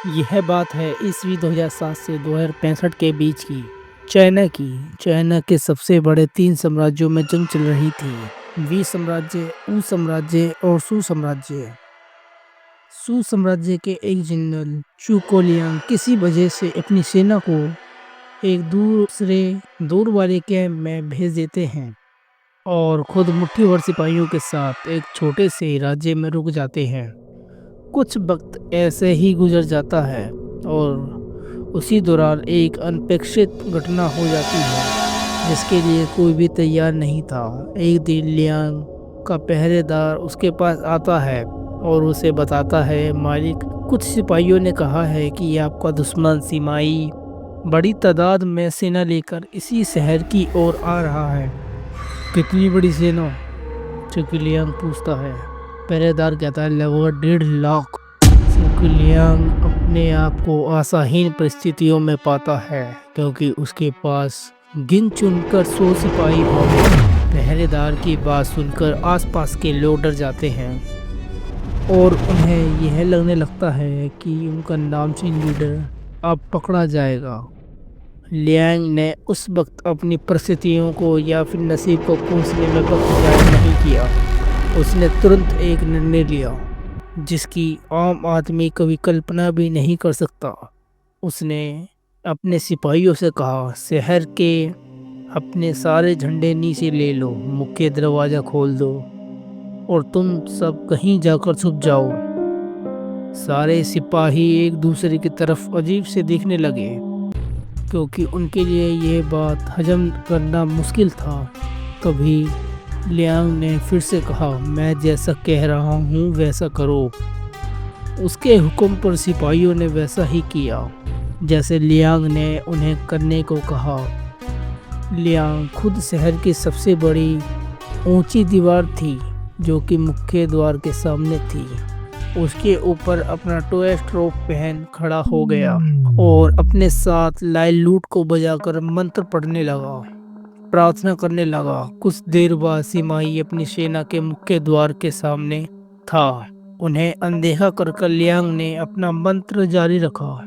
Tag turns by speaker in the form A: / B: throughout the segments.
A: यह बात है ईस्वी 2007 से 2065 के बीच की। चाइना की। चाइना के सबसे बड़े 3 साम्राज्यों में जंग चल रही थी। वी साम्राज्य, ऊ साम्राज्य और सू साम्राज्य। सू साम्राज्य के एक जनरल चू कोलियांग किसी वजह से अपनी सेना को एक दूसरे दूर वाले कैंप में भेज देते हैं और खुद मुट्ठी भर सिपाहियों के साथ एक छोटे से राज्य में रुक जाते हैं। कुछ वक्त ऐसे ही गुजर जाता है और उसी दौरान एक अनपेक्षित घटना हो जाती है जिसके लिए कोई भी तैयार नहीं था। एक दिन लियांग का पहरेदार उसके पास आता है और उसे बताता है, मालिक, कुछ सिपाहियों ने कहा है कि आपका दुश्मन सिमाई बड़ी तादाद में सेना लेकर इसी शहर की ओर आ रहा है। कितनी बड़ी सेना? लियांग पूछता है। पहरेदार कहता है, लगभग 1.5 लाख। लियांग अपने आप को आशाहीन परिस्थितियों में पाता है क्योंकि उसके पास गिन चुनकर 100 सिपाही होंगे। पहरेदार की बात सुनकर आसपास के लोग डर जाते हैं और उन्हें यह लगने लगता है कि उनका नामचीन लीडर अब पकड़ा जाएगा। लियांग ने उस वक्त अपनी परिस्थितियों को या फिर नसीब को कोसने में वक्त जाया नहीं किया। उसने तुरंत एक निर्णय लिया जिसकी आम आदमी कभी कल्पना भी नहीं कर सकता। उसने अपने सिपाहियों से कहा, शहर के अपने सारे झंडे नीचे ले लो, मुख्य दरवाजा खोल दो और तुम सब कहीं जाकर छुप जाओ। सारे सिपाही एक दूसरे की तरफ अजीब से देखने लगे क्योंकि उनके लिए यह बात हजम करना मुश्किल था। तभी लियांग ने फिर से कहा, मैं जैसा कह रहा हूँ वैसा करो। उसके हुक्म पर सिपाहियों ने वैसा ही किया जैसे लियांग ने उन्हें करने को कहा। लियांग खुद शहर की सबसे बड़ी ऊंची दीवार थी जो कि मुख्य द्वार के सामने थी। उसके ऊपर अपना टोएस्ट रोप पहन खड़ा हो गया और अपने साथ लाए लूट को बजाकर मंत्र पढ़ने लगा, प्रार्थना करने लगा। कुछ देर बाद सिमाही अपनी सेना के मुख्य द्वार के सामने था। उन्हें अनदेखा कर लियांग ने अपना मंत्र जारी रखा।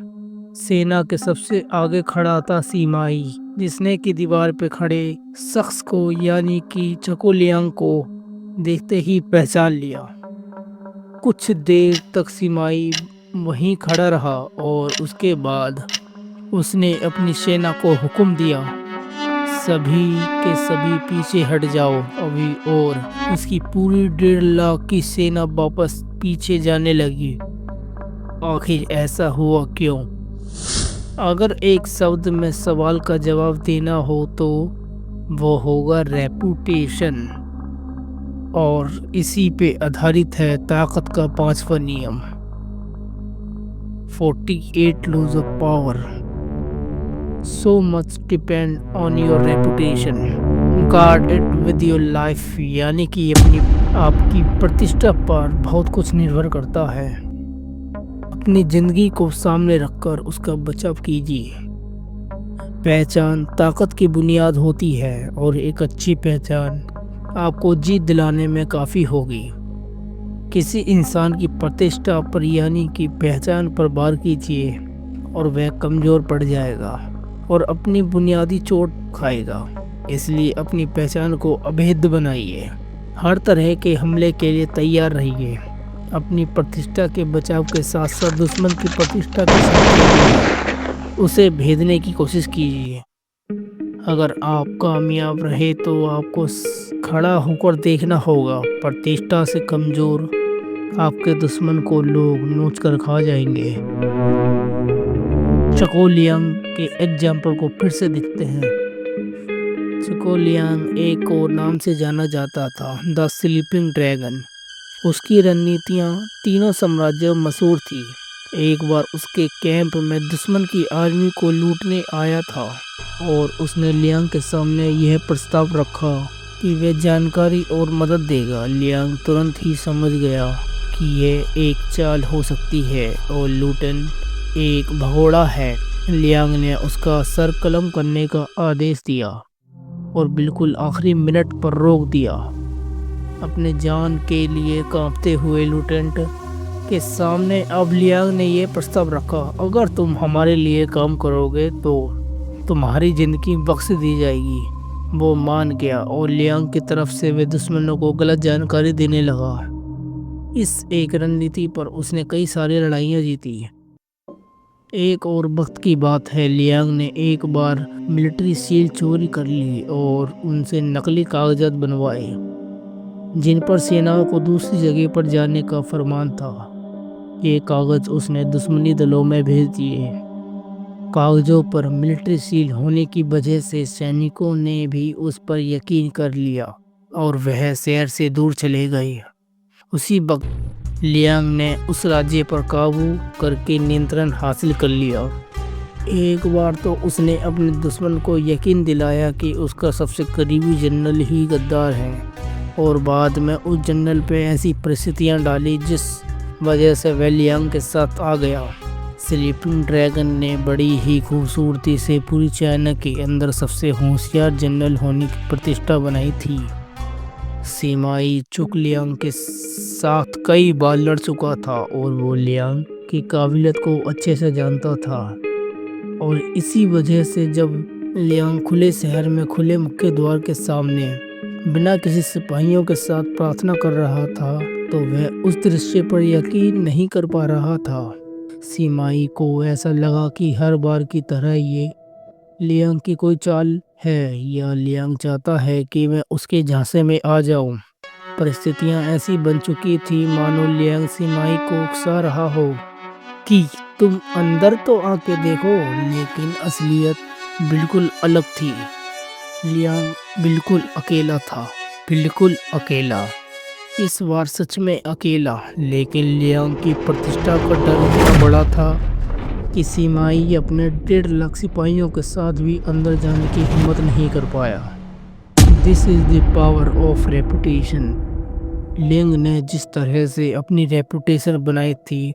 A: सेना के सबसे आगे खड़ा था सिमाही, जिसने की दीवार पे खड़े शख्स को यानी कि चको लियांग को देखते ही पहचान लिया। कुछ देर तक सिमाही वहीं खड़ा रहा और उसके बाद उसने अपनी सेना को हुक्म दिया, सभी के सभी पीछे हट जाओ अभी। और उसकी पूरी 1.5 लाख की सेना वापस पीछे जाने लगी। आखिर ऐसा हुआ क्यों? अगर एक शब्द में सवाल का जवाब देना हो तो वो होगा रेपुटेशन। और इसी पे आधारित है ताकत का 5वां नियम, 48 laws of power. So much depend on your reputation. Guard it with your life. यानी कि अपनी आपकी प्रतिष्ठा पर बहुत कुछ निर्भर करता है। अपनी जिंदगी को सामने रखकर उसका बचाव कीजिए। पहचान ताकत की बुनियाद होती है और एक अच्छी पहचान आपको जीत दिलाने में काफ़ी होगी। किसी इंसान की प्रतिष्ठा पर यानी कि पहचान पर वार कीजिए और वह कमज़ोर पड़ जाएगा और अपनी बुनियादी चोट खाएगा। इसलिए अपनी पहचान को अभेद्य बनाइए। हर तरह के हमले के लिए तैयार रहिए। अपनी प्रतिष्ठा के बचाव के साथ साथ दुश्मन की प्रतिष्ठा के साथ उसे भेदने की कोशिश कीजिए। अगर आप कामयाब रहे तो आपको खड़ा होकर देखना होगा, प्रतिष्ठा से कमज़ोर आपके दुश्मन को लोग नोच कर खा जाएंगे। चको लियांग के एग्जाम्पल को फिर से देखते हैं। चको लियांग एक और नाम से जाना जाता था, द स्लीपिंग ड्रैगन। उसकी रणनीतियाँ तीनों साम्राज्यों में मशहूर थी। एक बार उसके कैंप में दुश्मन की आर्मी को लूटने आया था और उसने लियांग के सामने यह प्रस्ताव रखा कि वह जानकारी और मदद देगा। लियांग तुरंत ही समझ गया कि यह एक चाल हो सकती है और लूटन एक भगोड़ा है। लियांग ने उसका सर कलम करने का आदेश दिया और बिल्कुल आखिरी मिनट पर रोक दिया। अपने जान के लिए कांपते हुए लूटेंट के सामने अब लियांग ने ये प्रस्ताव रखा, अगर तुम हमारे लिए काम करोगे तो तुम्हारी जिंदगी बख्श दी जाएगी। वो मान गया और लियांग की तरफ से वे दुश्मनों को गलत जानकारी देने लगा। इस एक रणनीति पर उसने कई सारी लड़ाइयाँ जीती। एक और वक्त की बात है, लियांग ने एक बार मिलिट्री सील चोरी कर ली और उनसे नकली कागजात बनवाए जिन पर सेनाओं को दूसरी जगह पर जाने का फरमान था। ये कागज उसने दुश्मनी दलों में भेज दिए। कागजों पर मिलिट्री सील होने की वजह से सैनिकों ने भी उस पर यकीन कर लिया और वह शहर से दूर चले गए। उसी वक्त लियांग ने उस राज्य पर काबू करके नियंत्रण हासिल कर लिया। एक बार तो उसने अपने दुश्मन को यकीन दिलाया कि उसका सबसे करीबी जनरल ही गद्दार है और बाद में उस जनरल पे ऐसी परिस्थितियां डाली जिस वजह से वह लियांग के साथ आ गया। स्लीपिंग ड्रैगन ने बड़ी ही खूबसूरती से पूरी चाइना के अंदर सबसे होशियार जनरल होने की प्रतिष्ठा बनाई थी। सीमाई चुक लियांग के साथ कई बार लड़ चुका था और वो लियांग की काबिलियत को अच्छे से जानता था और इसी वजह से जब लियांग खुले शहर में खुले मुख्य द्वार के सामने बिना किसी सिपाहियों के साथ प्रार्थना कर रहा था तो वह उस दृश्य पर यकीन नहीं कर पा रहा था। सीमाई को ऐसा लगा कि हर बार की तरह ये लियांग की कोई चाल है या लियांग चाहता है कि मैं उसके झांसे में आ जाऊं। परिस्थितियां ऐसी बन चुकी थी मानो लियांग सीमाई को उकसा रहा हो कि तुम अंदर तो आके देखो, लेकिन असलियत बिल्कुल अलग थी। लियांग बिल्कुल अकेला था, बिल्कुल अकेला। इस बार सच में अकेला, लेकिन लियांग की प्रतिष्ठा का डर इतना बड़ा था कि सीमाई अपने 1.5 लाख सिपाहियों के साथ भी अंदर जाने की हिम्मत नहीं कर पाया। This is the power of reputation. Liang ने जिस तरह से अपनी रेपुटेशन बनाई थी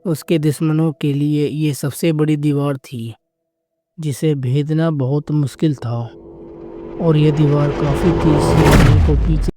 A: उसके दुश्मनों के लिए ये सबसे बड़ी दीवार थी जिसे भेदना बहुत मुश्किल था और यह दीवार काफी थी। सीमाई को पीछे